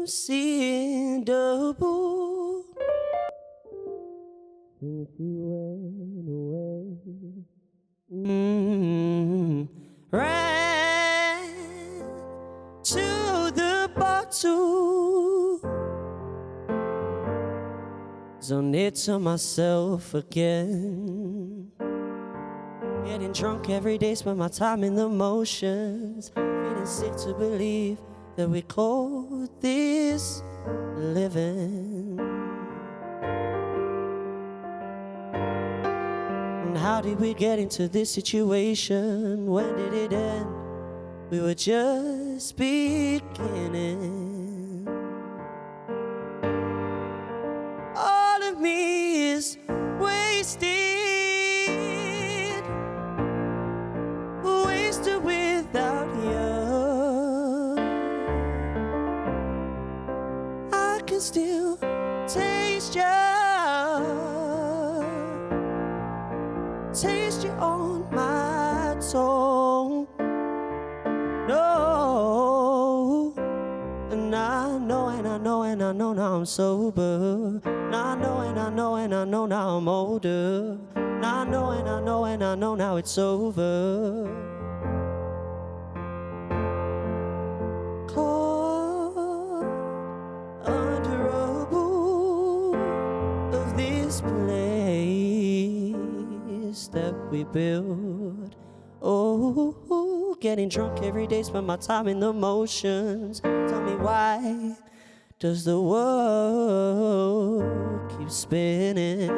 seeing double since you went away. Ran to the bottle, zoned it to myself again. Getting drunk every day, spend my time in the motions. Feeling sick to believe that we call this living. And how did we get into this situation? When did it end? We were just beginning. All of me is wasted, wasted without you. I can still taste you on my tongue. No, and I know, and I know, and I know now I'm sober. And I know, and I know, and I know now I'm older. And I know, and I know, and I know now it's over. Caught under a roof of this place that we built. Oh, getting drunk every day, spend my time in the motions. Tell me, why does the world keep spinning?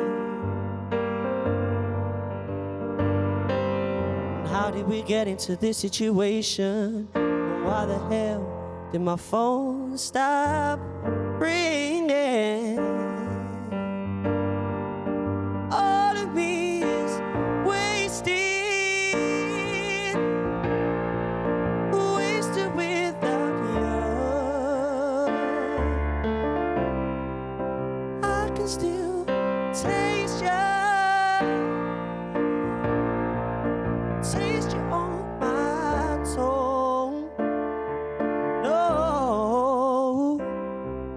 And how did we get into this situation? And why the hell did my phone stop ringing? All of me is wasted, wasted without you. I can still taste you on my tongue. No,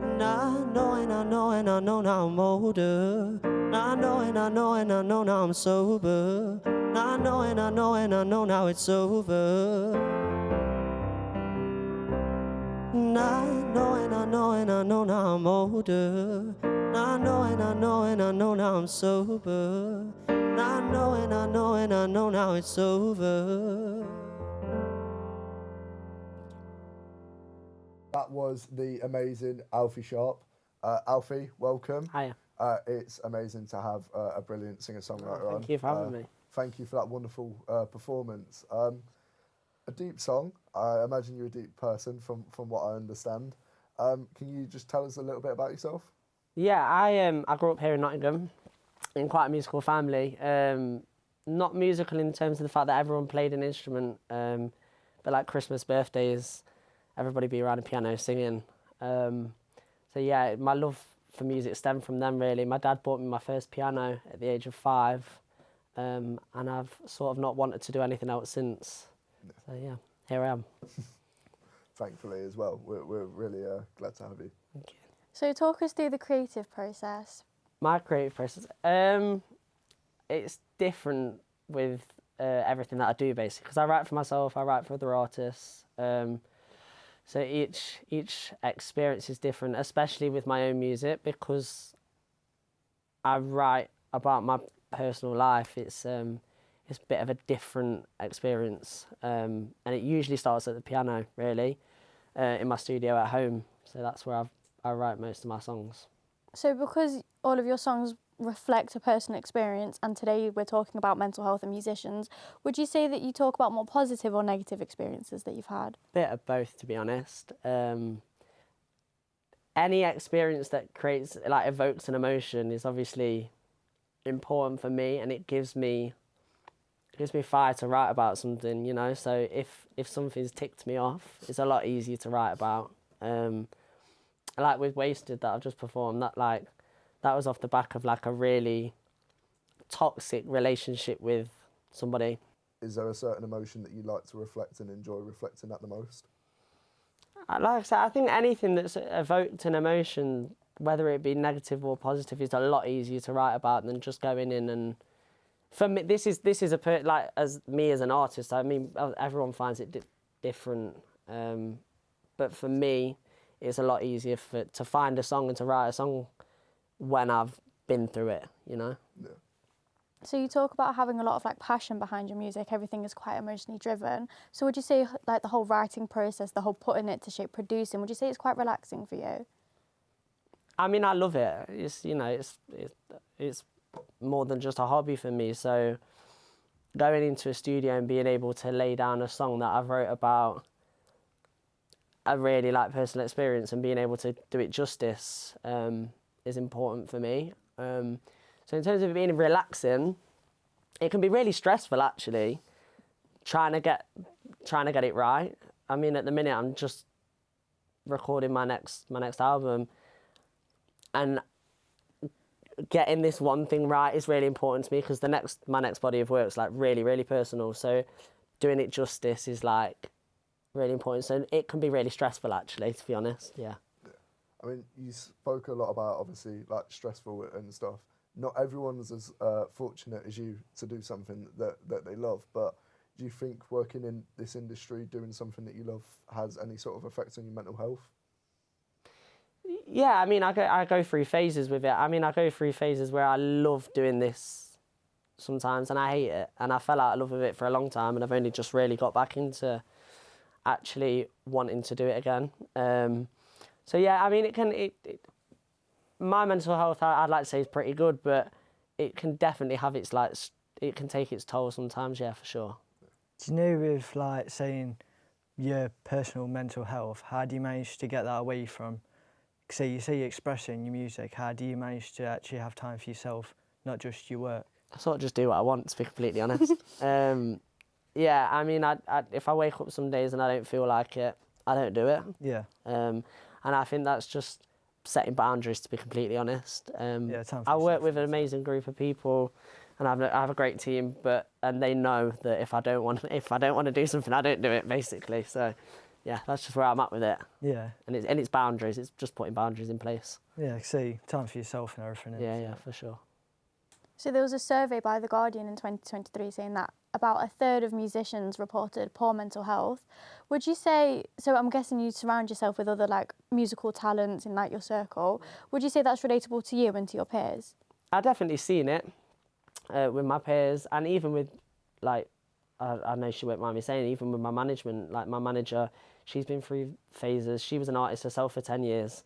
and I know, and I know, and I know now I'm older. And I know, and I know, and I know now I'm sober. And I know, and I know, and I know now it's over. And I know, and I know, and I know now I'm older. And I know, and I know, and I know now I'm sober. And I know, and I know, and I know now it's over. That was the amazing ALFIE SHARP. ALFIE, welcome. Hiya. It's amazing to have a brilliant singer-songwriter on. Thank you for having me. Thank you for that wonderful performance. A deep song. I imagine you're a deep person from what I understand. Can you just tell us a little bit about yourself? Yeah, I grew up here in Nottingham, in quite a musical family. Not musical in terms of the fact that everyone played an instrument, but like Christmas, birthdays, everybody be around a piano singing. So yeah, my love for music stemmed from them really. My dad bought me my first piano at the age of 5, and I've sort of not wanted to do anything else since. So yeah, here I am. Thankfully as well. We're really glad to have you. Thank you. So talk us through the creative process. My creative process, it's different with everything that I do basically, because I write for myself, I write for other artists. So each experience is different, especially with my own music, because I write about my personal life. It's a bit of a different experience, and it usually starts at the piano, really, in my studio at home. So that's where I write most of my songs. So because all of your songs reflect a personal experience, and today we're talking about mental health and musicians, would you say that you talk about more positive or negative experiences that you've had? Bit of both, to be honest. Any experience that evokes an emotion is obviously important for me, and it gives me fire to write about something, you know. So if something's ticked me off, it's a lot easier to write about. Like with Wasted that I've just performed, that was off the back of like a really toxic relationship with somebody. Is there a certain emotion that you like to reflect and enjoy reflecting at the most? Like I said, I think anything that's evoked an emotion, whether it be negative or positive, is a lot easier to write about than just going in and. For me, this is like as me as an artist. I mean, everyone finds it different, but for me, it's a lot easier to find a song and to write a song when I've been through it. You know. Yeah. So you talk about having a lot of like passion behind your music. Everything is quite emotionally driven. So would you say like the whole writing process, the whole putting it to shape, producing, would you say it's quite relaxing for you? I mean, I love it. It's it's more than just a hobby for me. So going into a studio and being able to lay down a song that I've wrote about a really like personal experience and being able to do it justice is important for me. So in terms of it being relaxing, it can be really stressful actually, trying to get it right. I mean, at the minute I'm just recording my next album, and getting this one thing right is really important to me because my next body of work is like really, really personal. So doing it justice is like really important. So it can be really stressful actually, to be honest. Yeah. I mean, you spoke a lot about obviously like stressful and stuff. Not everyone's as fortunate as you to do something that they love, but do you think working in this industry, doing something that you love, has any sort of effect on your mental health? Yeah, I mean, I go through phases with it. I mean, I go through phases where I love doing this sometimes and I hate it. And I fell out of love with it for a long time and I've only just really got back into actually wanting to do it again. So yeah, I mean, my mental health, I'd like to say, is pretty good, but it can definitely have its like, it can take its toll sometimes, yeah, for sure. Do you know with like saying your personal mental health, how do you manage to get that away from, say you say you're expressing your music, how do you manage to actually have time for yourself, not just your work? I sort of just do what I want, to be completely honest. Yeah, I mean, if I wake up some days and I don't feel like it, I don't do it. Yeah. And I think that's just setting boundaries, to be completely honest. Yeah, time for I work yourself. with an amazing group of people, and I have a great team. And they know that if I don't want to do something, I don't do it, basically. So, yeah, that's just where I'm at with it. Yeah. And it's boundaries. It's just putting boundaries in place. Yeah, see, time for yourself and everything. Yeah, for sure. So there was a survey by The Guardian in 2023 saying that about a third of musicians reported poor mental health. Would you say, so I'm guessing you surround yourself with other like musical talents in like your circle, would you say that's relatable to you and to your peers? I've definitely seen it with my peers, and even with like, I know she won't mind me saying, even with my management, like my manager, she's been through phases. She was an artist herself for 10 years.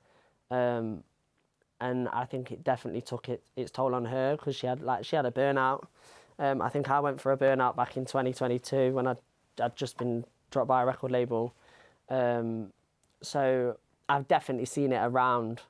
And I think it definitely took its toll on her because she had a burnout. I think I went for a burnout back in 2022 when I'd just been dropped by a record label. So I've definitely seen it around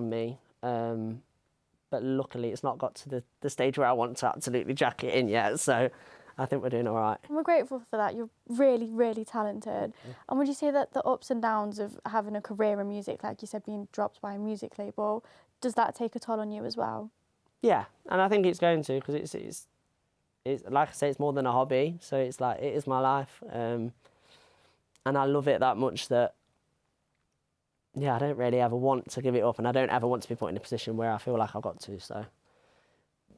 me. But luckily it's not got to the stage where I want to absolutely jack it in yet. So I think we're doing all right. And we're grateful for that. You're really, really talented. And would you say that the ups and downs of having a career in music, like you said, being dropped by a music label, does that take a toll on you as well? Yeah, and I think it's going to, because it's like I say, it's more than a hobby. So it's like, it is my life. And I love it that much that, yeah, I don't really ever want to give it up, and I don't ever want to be put in a position where I feel like I've got to. So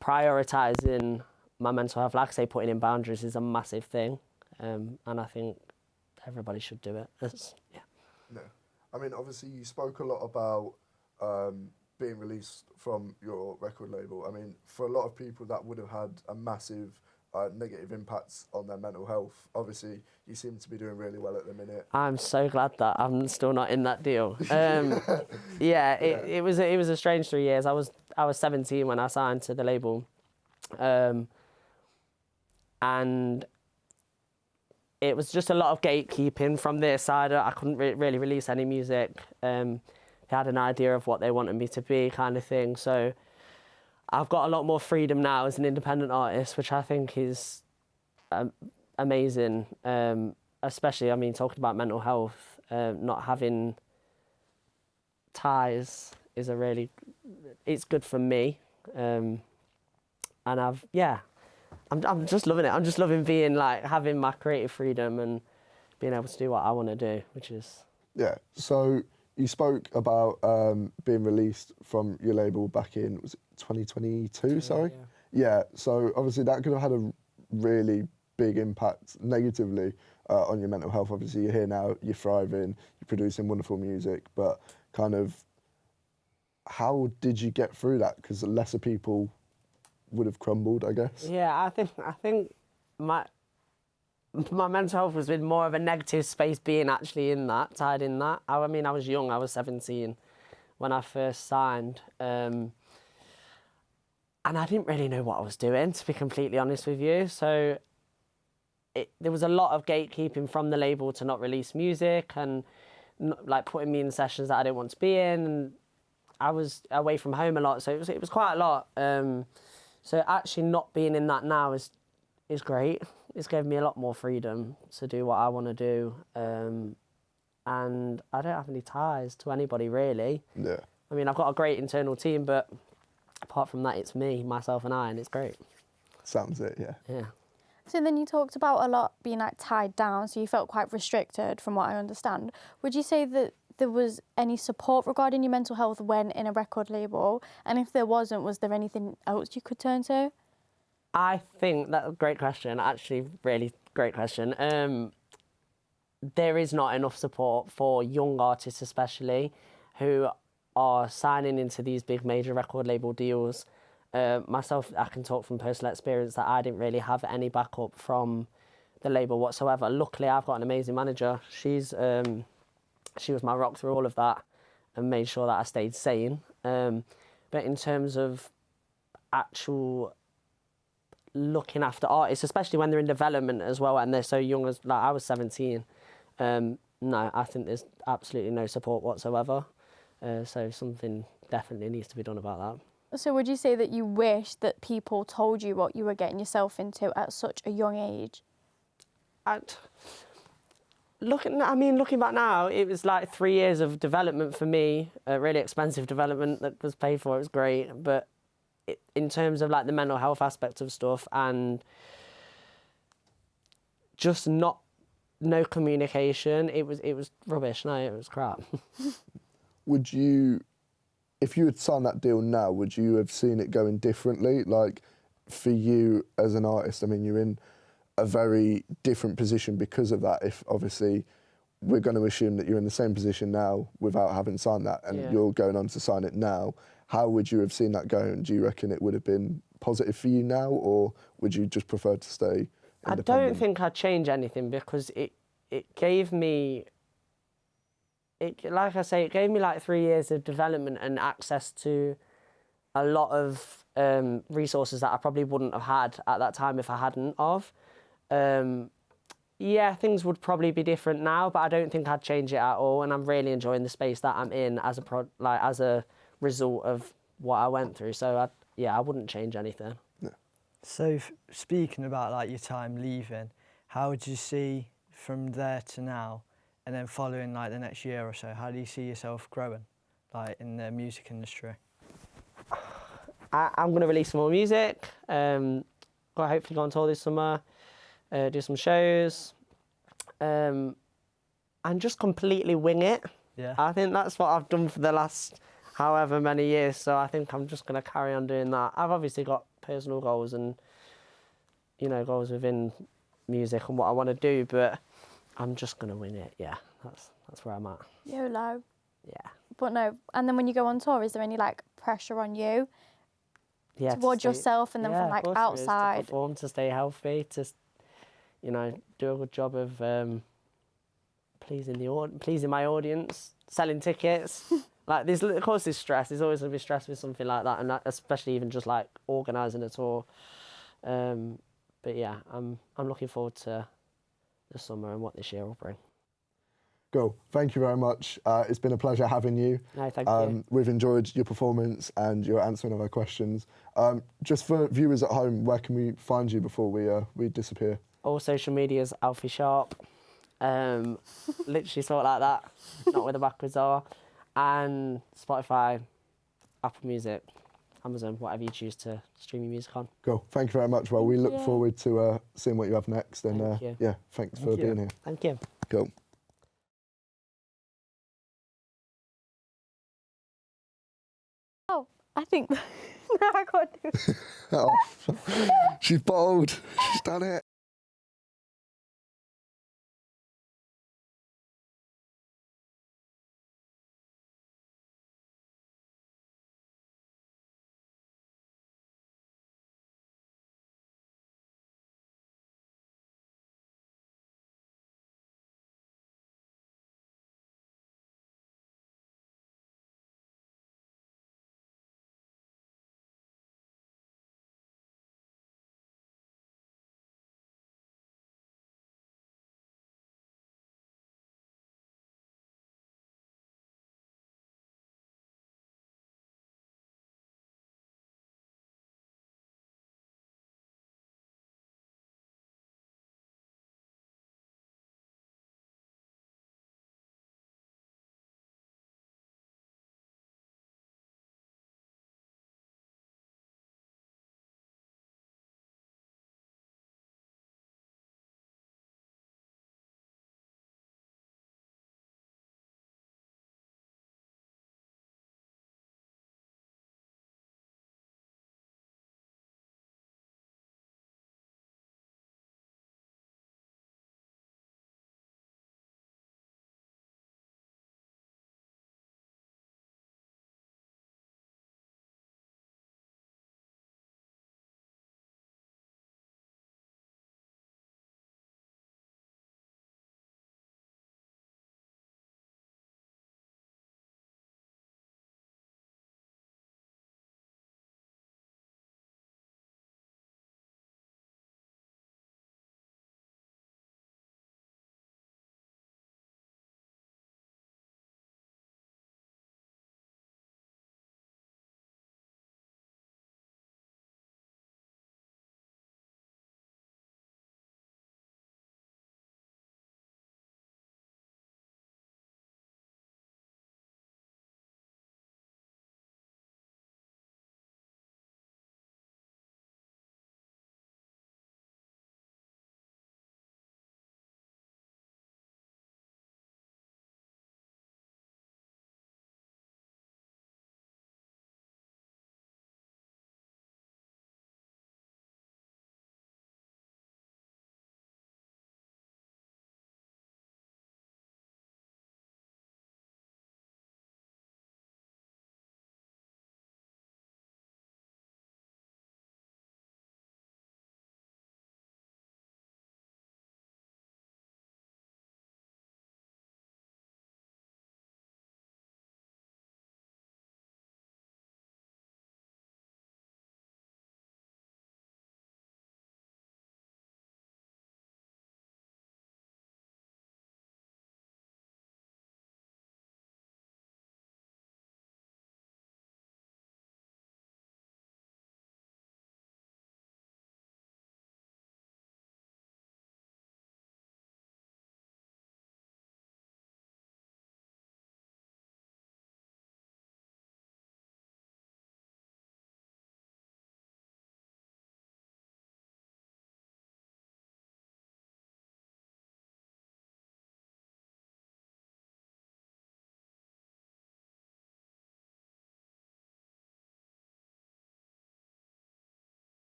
prioritising my mental health, like I say, putting in boundaries is a massive thing, and I think everybody should do it. Yeah. No. I mean, obviously you spoke a lot about being released from your record label. I mean, for a lot of people that would have had a massive negative impacts on their mental health. Obviously, you seem to be doing really well at the minute. I'm so glad that I'm still not in that deal. It was a strange 3 years. I was 17 when I signed to the label. And it was just a lot of gatekeeping from their side. I couldn't really release any music. They had an idea of what they wanted me to be, kind of thing. So I've got a lot more freedom now as an independent artist, which I think is amazing. Especially, I mean, talking about mental health, not having ties is it's good for me. And I'm just loving it. I'm just loving being like, having my creative freedom and being able to do what I want to do, which is... Yeah. So you spoke about being released from your label back in, was it 2022? Sorry. Yeah. So obviously that could have had a really big impact negatively on your mental health. Obviously you're here now, you're thriving, you're producing wonderful music, but kind of how did you get through that? Because lesser people would have crumbled, I guess. Yeah, I think my mental health has been more of a negative space being actually in that, tied in that. I mean, I was young, I was 17 when I first signed. And I didn't really know what I was doing, to be completely honest with you. So there was a lot of gatekeeping from the label to not release music and like putting me in sessions that I didn't want to be in. And I was away from home a lot, so it was quite a lot. So actually not being in that now is great. It's given me a lot more freedom to do what I want to do. And I don't have any ties to anybody, really. Yeah. I mean, I've got a great internal team, but apart from that, it's me, myself and I, and it's great. Sounds it, yeah. Yeah. So then you talked about a lot being like tied down, so you felt quite restricted from what I understand. Would you say that there was any support regarding your mental health when in a record label? And if there wasn't, was there anything else you could turn to? I think that's a great question, actually, really great question. There is not enough support for young artists especially who are signing into these big major record label deals. Myself, I can talk from personal experience that I didn't really have any backup from the label whatsoever. Luckily, I've got an amazing manager. She was my rock through all of that and made sure that I stayed sane. But in terms of actual looking after artists, especially when they're in development as well and they're so young, as like I was 17, no, I think there's absolutely no support whatsoever. So something definitely needs to be done about that. So would you say that you wish that people told you what you were getting yourself into at such a young age? Looking back now, it was like 3 years of development for me, a really expensive development that was paid for. It was great, but in terms of like the mental health aspect of stuff and just no communication, it was rubbish. No, it was crap. Would you, if you had signed that deal now, would you have seen it going differently? Like, for you as an artist, I mean, you're in a very different position because of that. If obviously we're going to assume that you're in the same position now without having signed that and you're going on to sign it now, how would you have seen that going? Do you reckon it would have been positive for you now, or would you just prefer to stay independent? I don't think I'd change anything because it gave me... like I say, it gave me like 3 years of development and access to a lot of resources that I probably wouldn't have had at that time if I hadn't of. Yeah, things would probably be different now, but I don't think I'd change it at all. And I'm really enjoying the space that I'm in as a result of what I went through. So I wouldn't change anything. No. So speaking about like your time leaving, how would you see from there to now? And then following like the next year or so, how do you see yourself growing, like in the music industry? I'm going to release some more music. Got to hopefully go on tour this summer, do some shows, and just completely wing it. Yeah. I think that's what I've done for the last however many years. So I think I'm just going to carry on doing that. I've obviously got personal goals and goals within music and what I want to do, but I'm just going to win it, yeah. That's where I'm at. YOLO. Yeah. But no, and then when you go on tour, is there any like pressure on you Yeah, towards yourself and then from like outside? To perform, to stay healthy, to do a good job of pleasing my audience, selling tickets. Like of course there's stress. There's always going to be stress with something like that, and especially even just like organising a tour. But yeah, I'm looking forward to the summer and what this year will bring. Cool. Thank you very much. It's been a pleasure having you. No, thank you. We've enjoyed your performance and your answering of our questions. Just for viewers at home, where can we find you before we disappear? All social medias, ALFIE SHARP. Literally sort like that, not where the backwards are. And Spotify, Apple Music, Amazon, whatever you choose to stream your music on. Cool. Thank you very much. Well, we look you. forward to seeing what you have next. And Thank you. yeah, thanks for being here. Thank you. Go. Oh, I think no, I can't do it. Oh, she's bold. She's done it.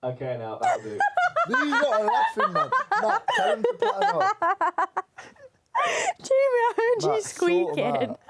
Okay, now that'll do. These lot are laughing, man. Matt, tell him to pattern up. Jamie, I heard you Matt, sort 'em squeaking. out.